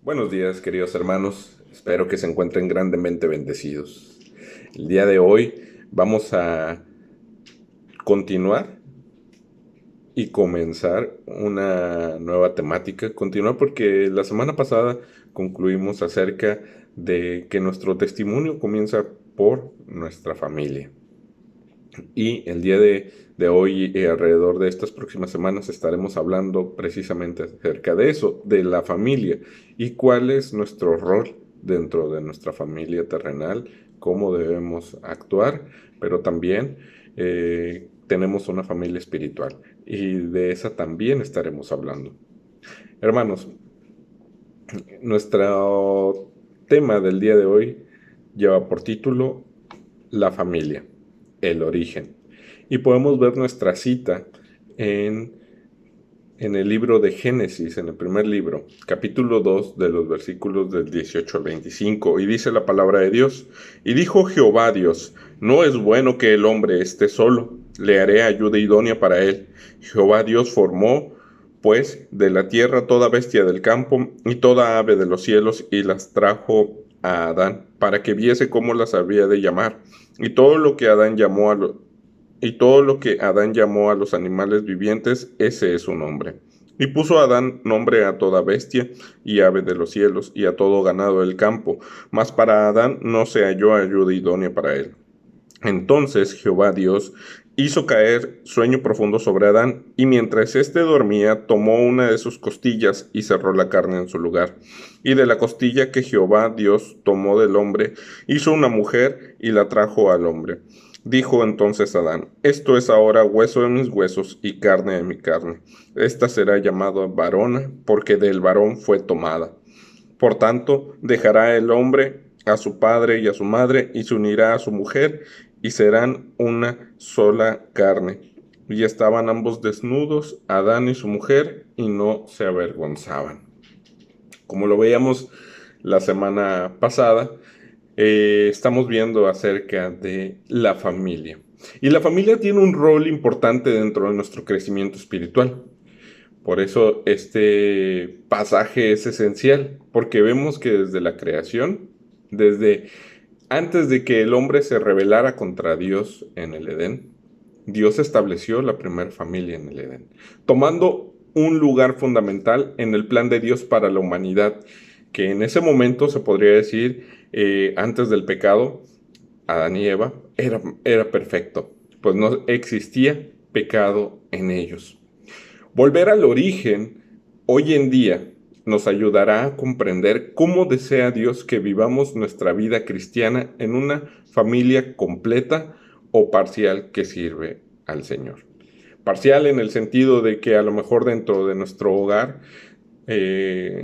Buenos días, queridos hermanos. Espero que se encuentren grandemente bendecidos. El día de hoy vamos a continuar y comenzar una nueva temática. Continuar porque la semana pasada concluimos acerca de que nuestro testimonio comienza por nuestra familia. Y el día de hoy y alrededor de estas próximas semanas estaremos hablando precisamente acerca de eso, de la familia y cuál es nuestro rol dentro de nuestra familia terrenal, cómo debemos actuar, pero también tenemos una familia espiritual y de esa también estaremos hablando. Hermanos, nuestro tema del día de hoy lleva por título La familia, el origen. Y podemos ver nuestra cita en, en el libro de Génesis, en el primer libro, capítulo 2 de los versículos del 18 al 25. Y dice la palabra de Dios: Y dijo Jehová Dios: No es bueno que el hombre esté solo, le haré ayuda idónea para él. Jehová Dios formó pues de la tierra toda bestia del campo y toda ave de los cielos, y las trajo a Adán para que viese cómo las había de llamar. Y todo lo que Adán llamó a y todo lo que Adán llamó a los animales vivientes, ese es su nombre. Y puso Adán nombre a toda bestia y ave de los cielos y a todo ganado del campo, mas para Adán no se halló ayuda idónea para él. Entonces Jehová Dios hizo caer sueño profundo sobre Adán, y mientras éste dormía, tomó una de sus costillas y cerró la carne en su lugar. Y de la costilla que Jehová Dios tomó del hombre, hizo una mujer y la trajo al hombre. Dijo entonces Adán: Esto es ahora hueso de mis huesos y carne de mi carne. Esta será llamada varona, porque del varón fue tomada. Por tanto, dejará el hombre a su padre y a su madre, y se unirá a su mujer, y serán una sola carne. Y estaban ambos desnudos, Adán y su mujer, y no se avergonzaban. Como lo veíamos la semana pasada, estamos viendo acerca de la familia. Y la familia tiene un rol importante dentro de nuestro crecimiento espiritual. Por eso este pasaje es esencial, porque vemos que desde la creación, desde antes de que el hombre se rebelara contra Dios en el Edén, Dios estableció la primera familia en el Edén, tomando un lugar fundamental en el plan de Dios para la humanidad, que en ese momento se podría decir, antes del pecado, Adán y Eva era perfecto, pues no existía pecado en ellos. Volver al origen hoy en día nos ayudará a comprender cómo desea Dios que vivamos nuestra vida cristiana en una familia completa o parcial que sirve al Señor. Parcial en el sentido de que a lo mejor dentro de nuestro hogar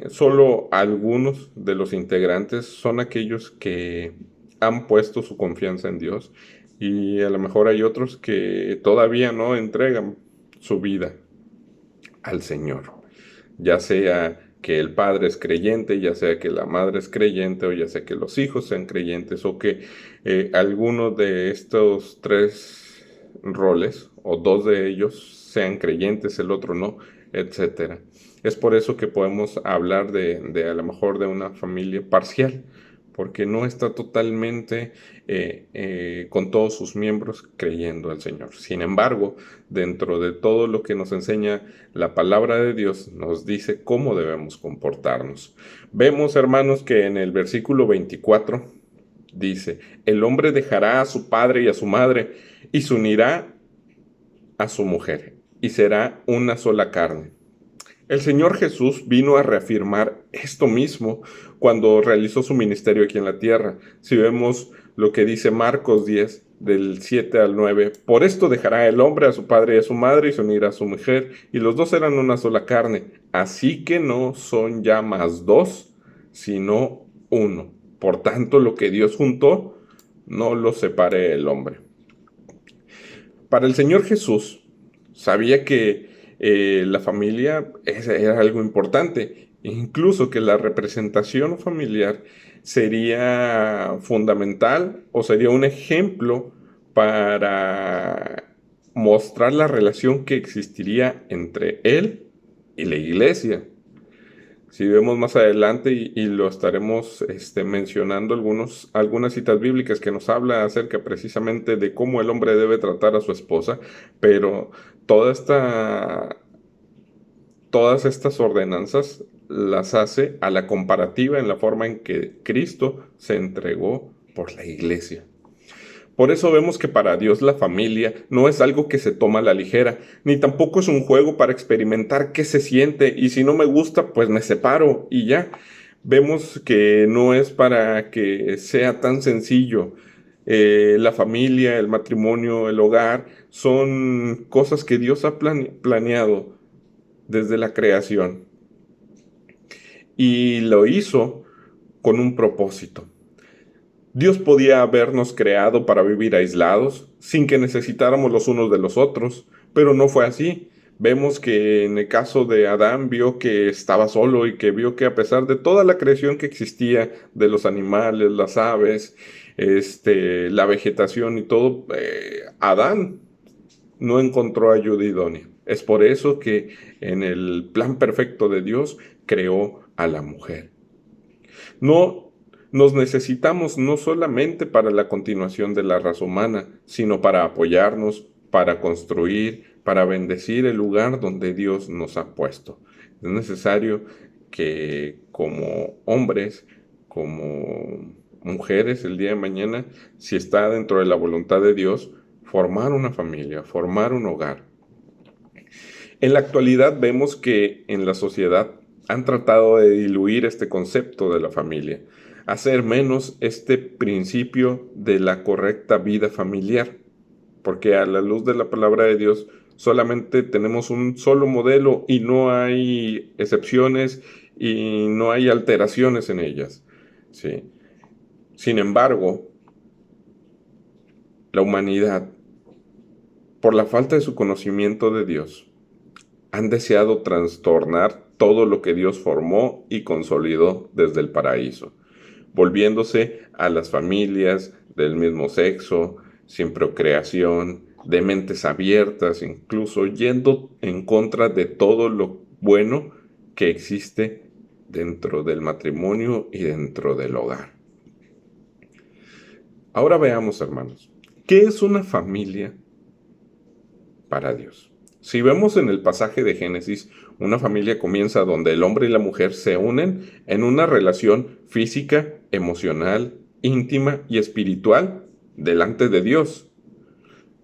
solo algunos de los integrantes son aquellos que han puesto su confianza en Dios, y a lo mejor hay otros que todavía no entregan su vida al Señor. Ya sea que el padre es creyente, ya sea que la madre es creyente, o ya sea que los hijos sean creyentes, o que alguno de estos tres roles, o dos de ellos, sean creyentes, el otro no, etcétera. Es por eso que podemos hablar de a lo mejor de una familia parcial, porque no está totalmente con todos sus miembros creyendo al Señor. Sin embargo, dentro de todo lo que nos enseña la palabra de Dios, nos dice cómo debemos comportarnos. Vemos, hermanos, que en el versículo 24 dice: el hombre dejará a su padre y a su madre, y se unirá a su mujer, y será una sola carne. El Señor Jesús vino a reafirmar esto mismo cuando realizó su ministerio aquí en la tierra. Si vemos lo que dice Marcos 10, del 7 al 9: por esto dejará el hombre a su padre y a su madre, y se unirá a su mujer, y los dos serán una sola carne. Así que no son ya más dos, sino uno. Por tanto, lo que Dios juntó, no lo separe el hombre. Para el Señor Jesús, sabía que la familia era algo importante, incluso que la representación familiar sería fundamental, o sería un ejemplo para mostrar la relación que existiría entre él y la iglesia. Si vemos más adelante y lo estaremos mencionando algunas citas bíblicas que nos habla acerca precisamente de cómo el hombre debe tratar a su esposa, pero toda esta, todas estas ordenanzas las hace a la comparativa en la forma en que Cristo se entregó por la iglesia. Por eso vemos que para Dios la familia no es algo que se toma a la ligera, ni tampoco es un juego para experimentar qué se siente y si no me gusta, pues me separo y ya. Vemos que no es para que sea tan sencillo. La familia, el matrimonio, el hogar son cosas que Dios ha planeado desde la creación y lo hizo con un propósito. Dios podía habernos creado para vivir aislados, sin que necesitáramos los unos de los otros, pero no fue así. Vemos que en el caso de Adán vio que estaba solo y que vio que a pesar de toda la creación que existía, de los animales, las aves, la vegetación y todo, Adán no encontró ayuda idónea. Es por eso que en el plan perfecto de Dios creó a la mujer. No nos necesitamos no solamente para la continuación de la raza humana, sino para apoyarnos, para construir, para bendecir el lugar donde Dios nos ha puesto. Es necesario que como hombres, como mujeres el día de mañana, si está dentro de la voluntad de Dios, formar una familia, formar un hogar. En la actualidad vemos que en la sociedad han tratado de diluir este concepto de la familia, hacer menos este principio de la correcta vida familiar, porque a la luz de la palabra de Dios solamente tenemos un solo modelo y no hay excepciones y no hay alteraciones en ellas. ¿Sí? Sin embargo, la humanidad, por la falta de su conocimiento de Dios, han deseado trastornar todo lo que Dios formó y consolidó desde el paraíso, volviéndose a las familias del mismo sexo, sin procreación, de mentes abiertas, incluso yendo en contra de todo lo bueno que existe dentro del matrimonio y dentro del hogar. Ahora veamos, hermanos, ¿qué es una familia para Dios? Si vemos en el pasaje de Génesis, una familia comienza donde el hombre y la mujer se unen en una relación física, emocional, íntima y espiritual delante de Dios.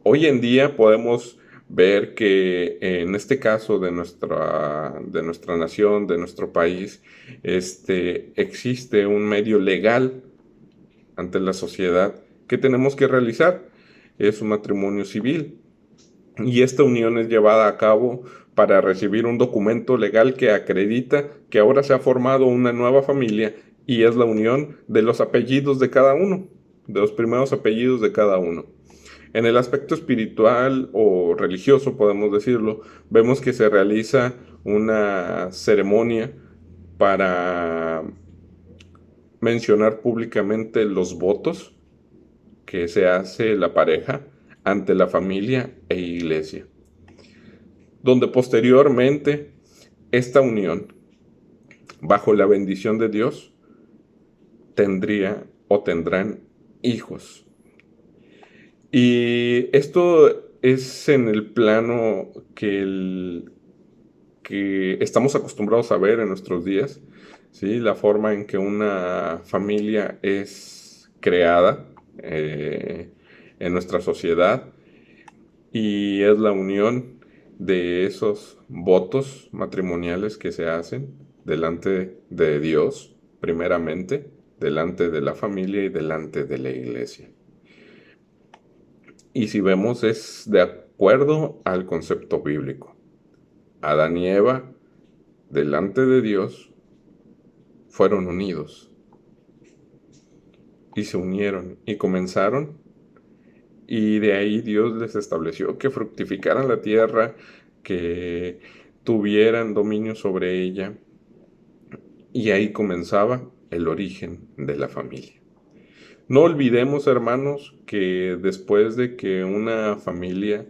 Hoy en día podemos ver que en este caso de nuestra nación, de nuestro país, existe un medio legal ante la sociedad que tenemos que realizar. Es un matrimonio civil. Y esta unión es llevada a cabo para recibir un documento legal que acredita que ahora se ha formado una nueva familia y es la unión de los apellidos de cada uno, de los primeros apellidos de cada uno. En el aspecto espiritual o religioso, podemos decirlo, vemos que se realiza una ceremonia para mencionar públicamente los votos que se hace la pareja ante la familia e iglesia, donde posteriormente esta unión, bajo la bendición de Dios, tendría o tendrán hijos. Y esto es en el plano que estamos acostumbrados a ver en nuestros días, ¿sí? La forma en que una familia es creada en nuestra sociedad y es la unión de esos votos matrimoniales que se hacen delante de Dios, primeramente, delante de la familia y delante de la iglesia. Y si vemos es de acuerdo al concepto bíblico. Adán y Eva, delante de Dios, fueron unidos y se unieron y comenzaron, y de ahí Dios les estableció que fructificaran la tierra, que tuvieran dominio sobre ella, y ahí comenzaba el origen de la familia. No olvidemos, hermanos, que después de que una familia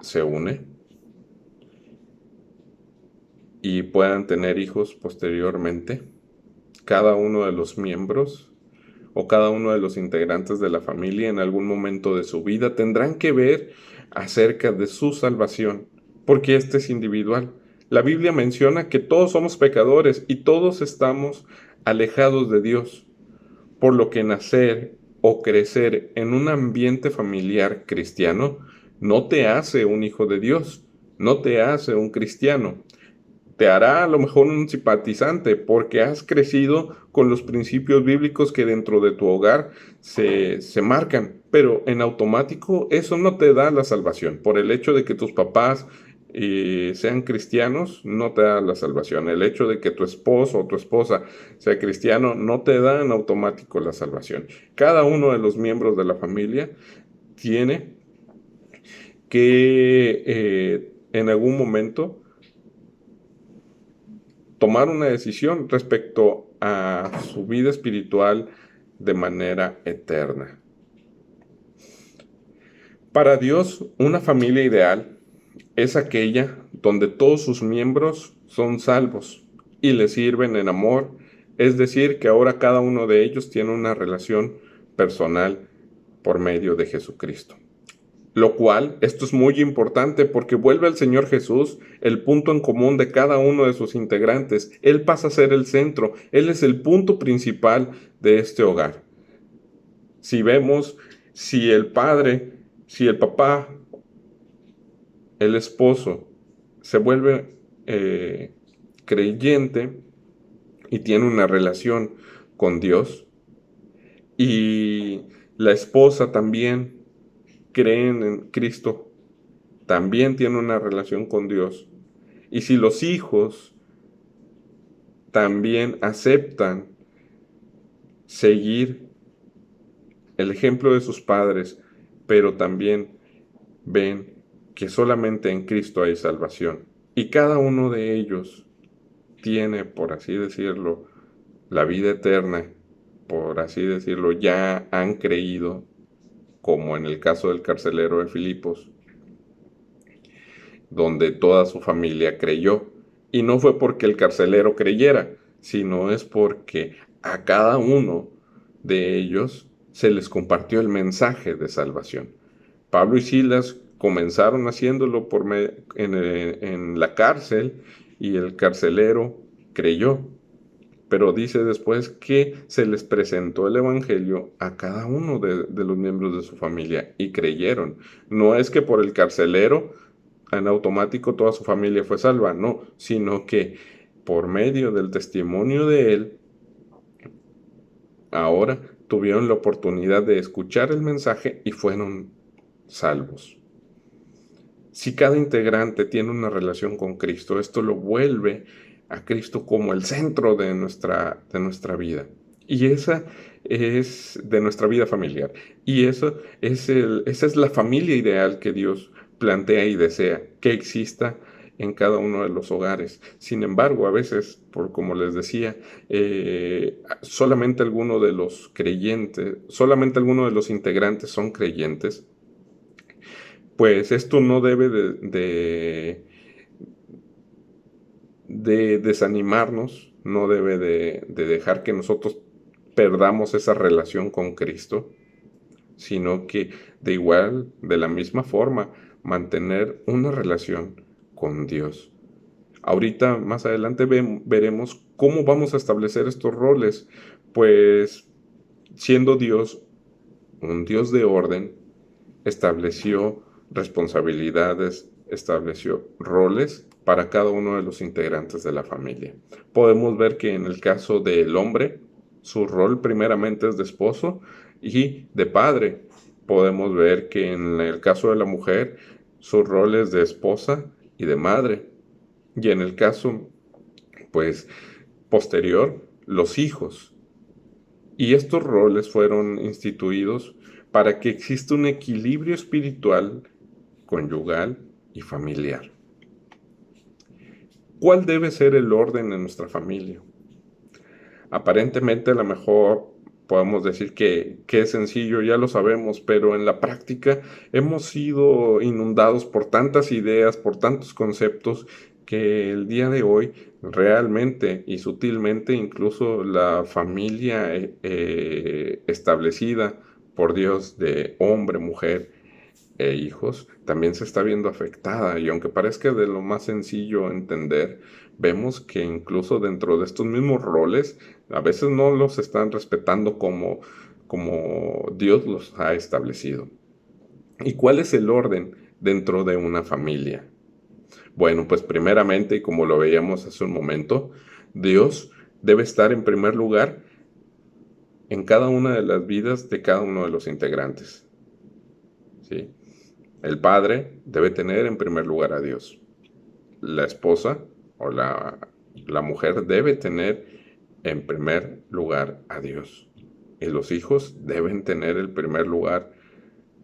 se une, y puedan tener hijos posteriormente, cada uno de los miembros o cada uno de los integrantes de la familia en algún momento de su vida tendrán que ver acerca de su salvación, porque este es individual. La Biblia menciona que todos somos pecadores y todos estamos alejados de Dios, por lo que nacer o crecer en un ambiente familiar cristiano no te hace un hijo de Dios, no te hace un cristiano. Te hará a lo mejor un simpatizante porque has crecido con los principios bíblicos que dentro de tu hogar se marcan, pero en automático eso no te da la salvación. Por el hecho de que tus papás sean cristianos, no te da la salvación. El hecho de que tu esposo o tu esposa sea cristiano, no te da en automático la salvación. Cada uno de los miembros de la familia tiene que en algún momento tomar una decisión respecto a su vida espiritual de manera eterna. Para Dios, una familia ideal es aquella donde todos sus miembros son salvos y le sirven en amor, es decir, que ahora cada uno de ellos tiene una relación personal por medio de Jesucristo. Lo cual, esto es muy importante porque vuelve al Señor Jesús el punto en común de cada uno de sus integrantes. Él pasa a ser el centro, Él es el punto principal de este hogar. Si vemos, si el padre, si el papá, el esposo, se vuelve creyente y tiene una relación con Dios, y la esposa también creen en Cristo, también tiene una relación con Dios. Y si los hijos también aceptan seguir el ejemplo de sus padres, pero también ven que solamente en Cristo hay salvación. Y cada uno de ellos tiene, por así decirlo, la vida eterna, por así decirlo, ya han creído, como en el caso del carcelero de Filipos, donde toda su familia creyó. Y no fue porque el carcelero creyera, sino es porque a cada uno de ellos se les compartió el mensaje de salvación. Pablo y Silas comenzaron haciéndolo en la cárcel y el carcelero creyó. Pero dice después que se les presentó el Evangelio a cada uno de los miembros de su familia y creyeron. No es que por el carcelero en automático toda su familia fue salva, no, sino que por medio del testimonio de él, ahora tuvieron la oportunidad de escuchar el mensaje y fueron salvos. Si cada integrante tiene una relación con Cristo, esto lo vuelve a Cristo como el centro de nuestra vida. Y esa es de nuestra vida familiar. Y esa es la familia ideal que Dios plantea y desea que exista en cada uno de los hogares. Sin embargo, a veces, por como les decía, solamente algunos de los creyentes, solamente algunos de los integrantes son creyentes. Pues esto no debe de desanimarnos, no debe de dejar que nosotros perdamos esa relación con Cristo, sino que de la misma forma, mantener una relación con Dios. Ahorita, más adelante, veremos cómo vamos a establecer estos roles, pues siendo Dios un Dios de orden, estableció responsabilidades, estableció roles para cada uno de los integrantes de la familia. Podemos ver que en el caso del hombre, su rol primeramente es de esposo y de padre. Podemos ver que en el caso de la mujer, su rol es de esposa y de madre. Y en el caso, pues, posterior, los hijos. Y estos roles fueron instituidos para que exista un equilibrio espiritual, conyugal y familiar. ¿Cuál debe ser el orden en nuestra familia? Aparentemente a lo mejor podemos decir que es sencillo, ya lo sabemos, pero en la práctica hemos sido inundados por tantas ideas, por tantos conceptos, que el día de hoy realmente y sutilmente incluso la familia establecida por Dios de hombre, mujer e hijos también se está viendo afectada, y aunque parezca de lo más sencillo entender, vemos que incluso dentro de estos mismos roles a veces no los están respetando como Dios los ha establecido. ¿Y cuál es el orden dentro de una familia? Bueno, pues primeramente, y como lo veíamos hace un momento, Dios debe estar en primer lugar en cada una de las vidas de cada uno de los integrantes. ¿Sí? El padre debe tener en primer lugar a Dios. La esposa o la mujer debe tener en primer lugar a Dios. Y los hijos deben tener el primer lugar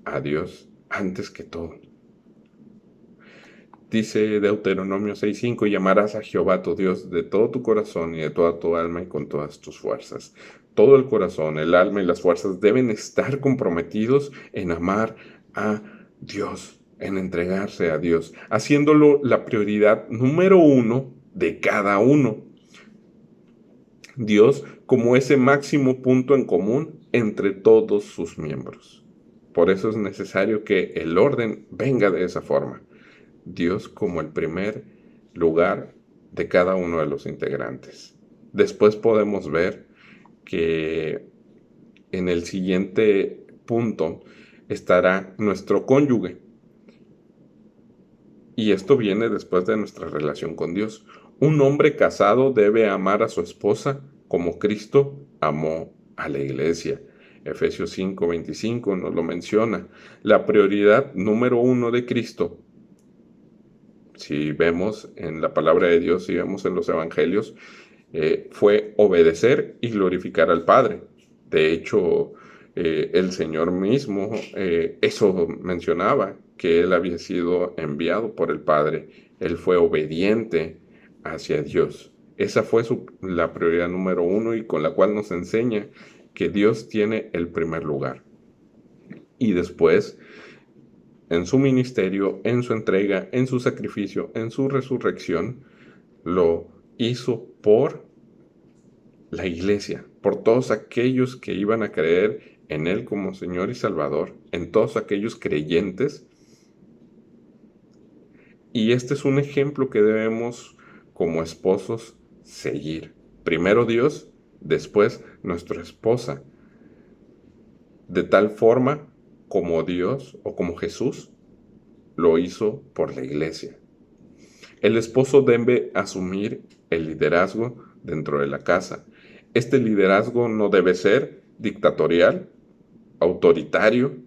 a Dios antes que todo. Dice Deuteronomio 6:5, y amarás a Jehová tu Dios de todo tu corazón y de toda tu alma y con todas tus fuerzas. Todo el corazón, el alma y las fuerzas deben estar comprometidos en amar a Dios, en entregarse a Dios, haciéndolo la prioridad número uno de cada uno. Dios como ese máximo punto en común entre todos sus miembros. Por eso es necesario que el orden venga de esa forma. Dios como el primer lugar de cada uno de los integrantes. Después podemos ver que en el siguiente punto estará nuestro cónyuge. Y esto viene después de nuestra relación con Dios. Un hombre casado debe amar a su esposa como Cristo amó a la iglesia. Efesios 5:25 nos lo menciona. La prioridad número uno de Cristo, si vemos en la palabra de Dios, si vemos en los evangelios, fue obedecer y glorificar al Padre. De hecho, el Señor mismo eso mencionaba, que Él había sido enviado por el Padre. Él fue obediente hacia Dios. Esa fue la prioridad número uno, y con la cual nos enseña que Dios tiene el primer lugar. Y después, en su ministerio, en su entrega, en su sacrificio, en su resurrección, lo hizo por la iglesia, por todos aquellos que iban a creer en Él como Señor y Salvador, en todos aquellos creyentes. Y este es un ejemplo que debemos como esposos seguir. Primero Dios, después nuestra esposa. De tal forma como Dios o como Jesús lo hizo por la iglesia. El esposo debe asumir el liderazgo dentro de la casa. Este liderazgo no debe ser dictatorial, autoritario,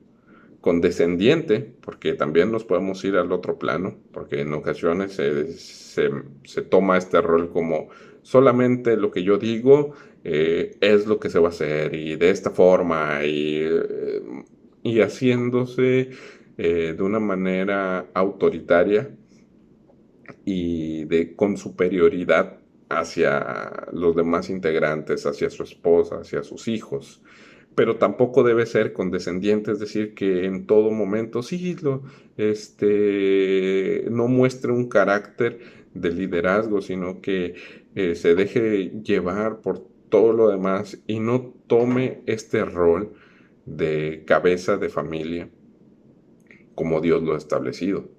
condescendiente, porque también nos podemos ir al otro plano, porque en ocasiones se toma este rol como solamente lo que yo digo es lo que se va a hacer, y de esta forma, y haciéndose de una manera autoritaria y con superioridad hacia los demás integrantes, hacia su esposa, hacia sus hijos. Pero tampoco debe ser condescendiente, es decir, que en todo momento sí no muestre un carácter de liderazgo, sino que se deje llevar por todo lo demás y no tome este rol de cabeza de familia como Dios lo ha establecido.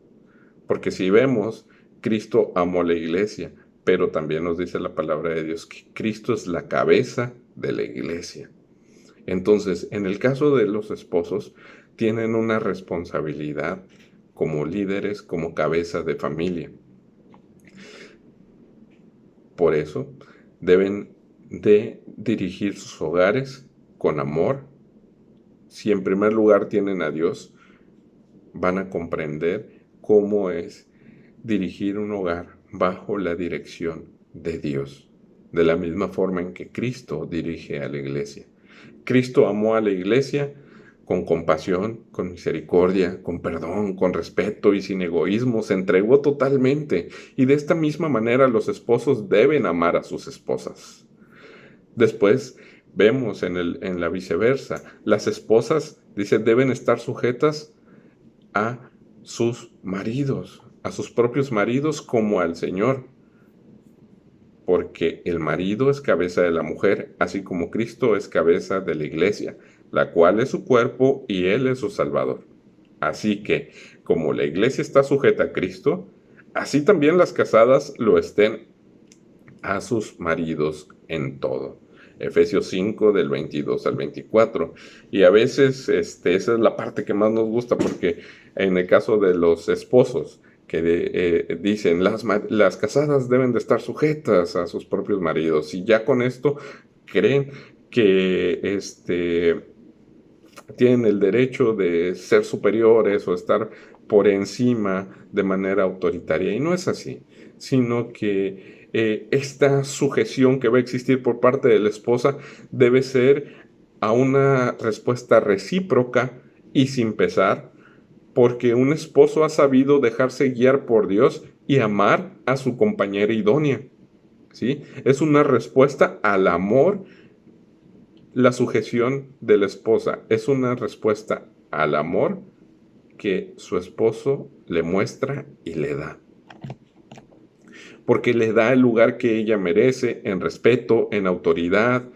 Porque si vemos, Cristo amó la iglesia, pero también nos dice la palabra de Dios que Cristo es la cabeza de la iglesia. Entonces, en el caso de los esposos, tienen una responsabilidad como líderes, como cabeza de familia. Por eso, deben de dirigir sus hogares con amor. Si en primer lugar tienen a Dios, van a comprender cómo es dirigir un hogar bajo la dirección de Dios, de la misma forma en que Cristo dirige a la iglesia. Cristo amó a la iglesia con compasión, con misericordia, con perdón, con respeto y sin egoísmo. Se entregó totalmente, y de esta misma manera los esposos deben amar a sus esposas. Después vemos en la viceversa, las esposas, dice, deben estar sujetas a sus maridos. a sus propios maridos como al Señor, porque el marido es cabeza de la mujer, así como Cristo es cabeza de la iglesia, la cual es su cuerpo y Él es su Salvador. Así que, como la iglesia está sujeta a Cristo, así también las casadas lo estén a sus maridos en todo. Efesios 5 del 22 al 24. Y a veces esa es la parte que más nos gusta porque en el caso de los esposos que dicen las casadas deben de estar sujetas a sus propios maridos y ya con esto creen que tienen el derecho de ser superiores o estar por encima de manera autoritaria. Y no es así, sino que esta sujeción que va a existir por parte de la esposa debe ser a una respuesta recíproca y sin pesar, porque un esposo ha sabido dejarse guiar por Dios y amar a su compañera idónea. ¿Sí? Es una respuesta al amor. La sujeción de la esposa es una respuesta al amor que su esposo le muestra y le da. Porque le da el lugar que ella merece en respeto, en autoridad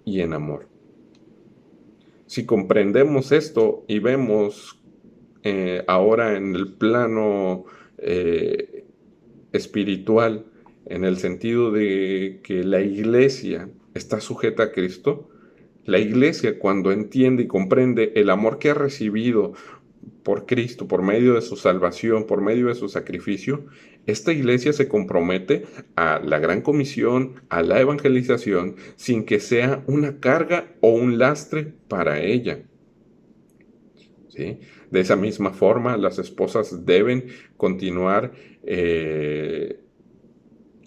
y en amor. Si comprendemos esto y vemos ahora en el plano espiritual, en el sentido de que la iglesia está sujeta a Cristo, la iglesia cuando entiende y comprende el amor que ha recibido por Cristo, por medio de su salvación, por medio de su sacrificio, esta iglesia se compromete a la gran comisión, a la evangelización, sin que sea una carga o un lastre para ella. ¿Sí? De esa misma forma, las esposas deben continuar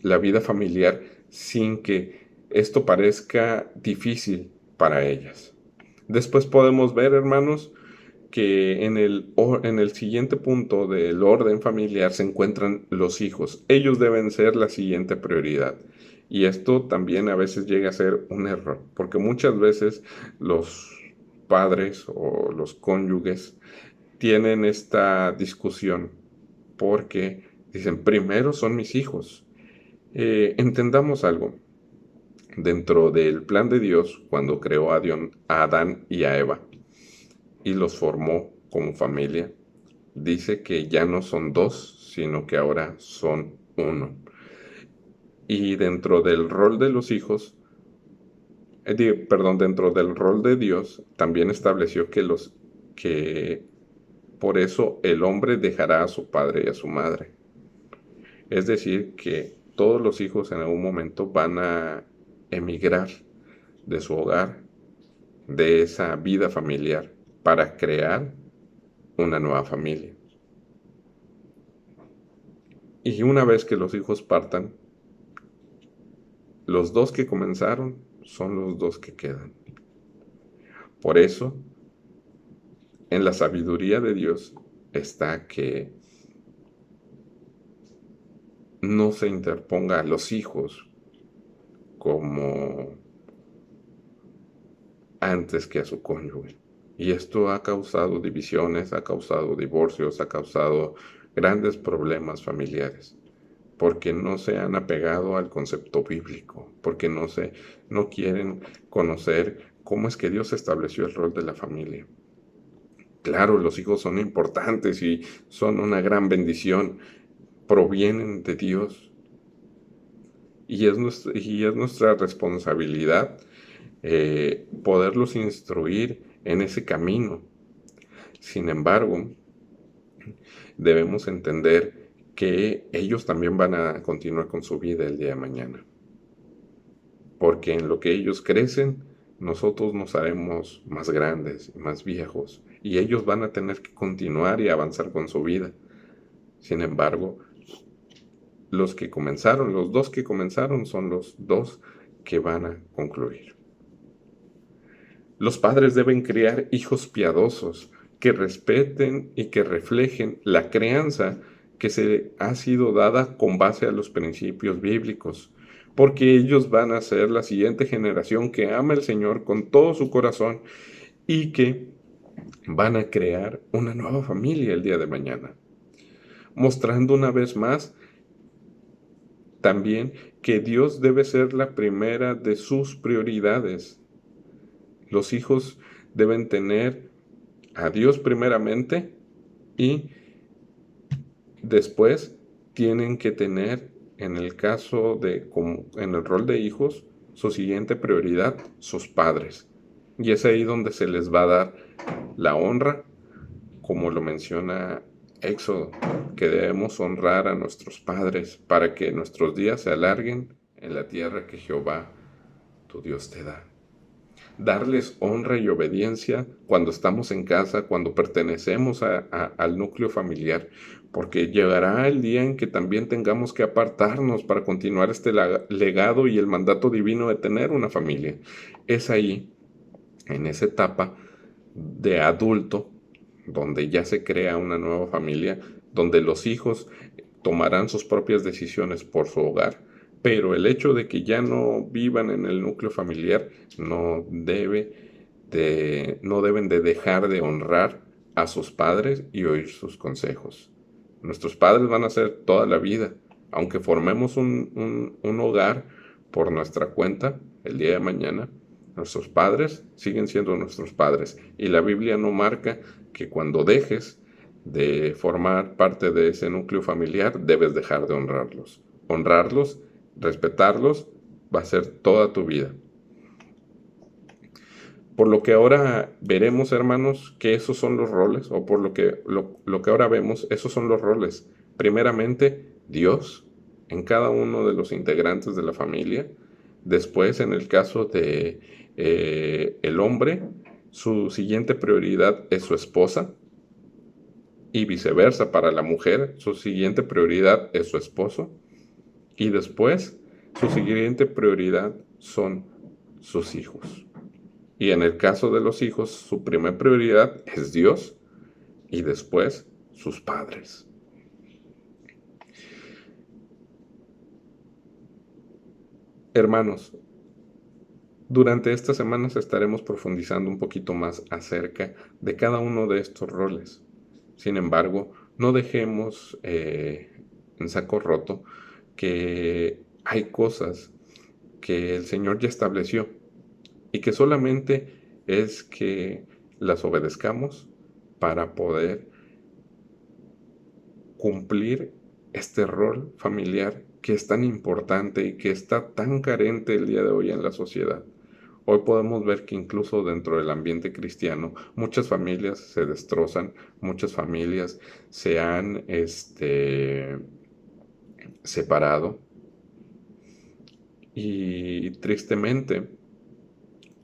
la vida familiar sin que esto parezca difícil para ellas. Después podemos ver, hermanos, que en el siguiente punto del orden familiar se encuentran los hijos. Ellos deben ser la siguiente prioridad. Y esto también a veces llega a ser un error, porque muchas veces los padres o los cónyuges tienen esta discusión porque dicen, primero son mis hijos. Entendamos algo. Dentro del plan de Dios, cuando creó a Adán y a Eva y los formó como familia, dice que ya no son dos, sino que ahora son uno. Y dentro del rol de los hijos, dentro del rol de Dios, también estableció que por eso el hombre dejará a su padre y a su madre. Es decir, que todos los hijos en algún momento van a emigrar de su hogar, de esa vida familiar, para crear una nueva familia. Y una vez que los hijos partan, los dos que comenzaron son los dos que quedan. Por eso, en la sabiduría de Dios está que no se interponga a los hijos como antes que a su cónyuge. Y esto ha causado divisiones, ha causado divorcios, ha causado grandes problemas familiares, porque no se han apegado al concepto bíblico, porque no quieren conocer cómo es que Dios estableció el rol de la familia. Claro, los hijos son importantes y son una gran bendición, provienen de Dios y es nuestra responsabilidad poderlos instruir en ese camino. Sin embargo, debemos entender que ellos también van a continuar con su vida el día de mañana. Porque en lo que ellos crecen, nosotros nos haremos más grandes y más viejos. Y ellos van a tener que continuar y avanzar con su vida. Sin embargo, los dos que comenzaron son los dos que van a concluir. Los padres deben criar hijos piadosos, que respeten y que reflejen la crianza que se ha sido dada con base a los principios bíblicos, porque ellos van a ser la siguiente generación que ama al Señor con todo su corazón y que van a crear una nueva familia el día de mañana, mostrando una vez más también que Dios debe ser la primera de sus prioridades. Los hijos deben tener a Dios primeramente y después tienen que tener, en el caso de, como en el rol de hijos, su siguiente prioridad, sus padres. Y es ahí donde se les va a dar la honra, como lo menciona Éxodo, que debemos honrar a nuestros padres para que nuestros días se alarguen en la tierra que Jehová, tu Dios, te da. Darles honra y obediencia cuando estamos en casa, cuando pertenecemos al núcleo familiar, porque llegará el día en que también tengamos que apartarnos para continuar este legado y el mandato divino de tener una familia. Es ahí, en esa etapa de adulto, donde ya se crea una nueva familia, donde los hijos tomarán sus propias decisiones por su hogar, pero el hecho de que ya no vivan en el núcleo familiar no deben de dejar de honrar a sus padres y oír sus consejos. Nuestros padres van a ser toda la vida, aunque formemos un hogar por nuestra cuenta el día de mañana. Nuestros padres siguen siendo nuestros padres y la Biblia no marca que cuando dejes de formar parte de ese núcleo familiar debes dejar de honrarlos. Honrarlos, respetarlos, va a ser toda tu vida. Por lo que ahora veremos, hermanos, que esos son los roles, o por lo que ahora vemos, esos son los roles. Primeramente, Dios en cada uno de los integrantes de la familia. Después, en el caso de el hombre, su siguiente prioridad es su esposa. Y viceversa, para la mujer, su siguiente prioridad es su esposo. Y después, su siguiente prioridad son sus hijos. Y en el caso de los hijos, su primera prioridad es Dios y después sus padres. Hermanos, durante estas semanas estaremos profundizando un poquito más acerca de cada uno de estos roles. Sin embargo, no dejemos en saco roto que hay cosas que el Señor ya estableció y que solamente es que las obedezcamos para poder cumplir este rol familiar que es tan importante y que está tan carente el día de hoy en la sociedad. Hoy podemos ver que incluso dentro del ambiente cristiano muchas familias se destrozan, muchas familias se han separado y tristemente,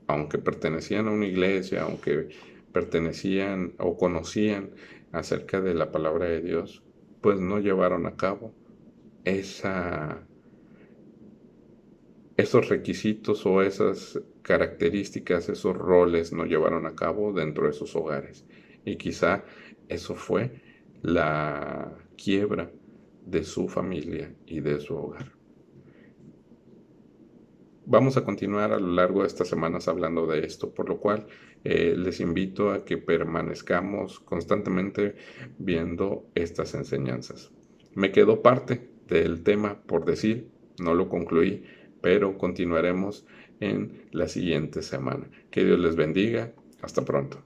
aunque pertenecían a una iglesia, aunque pertenecían o conocían acerca de la palabra de Dios, pues no llevaron a cabo esos requisitos o esas características, esos roles no llevaron a cabo dentro de sus hogares. Y quizá eso fue la quiebra de su familia y de su hogar. Vamos a continuar a lo largo de estas semanas hablando de esto, por lo cual les invito a que permanezcamos constantemente viendo estas enseñanzas. Me quedó parte del tema por decir, no lo concluí, pero continuaremos en la siguiente semana. Que Dios les bendiga. Hasta pronto.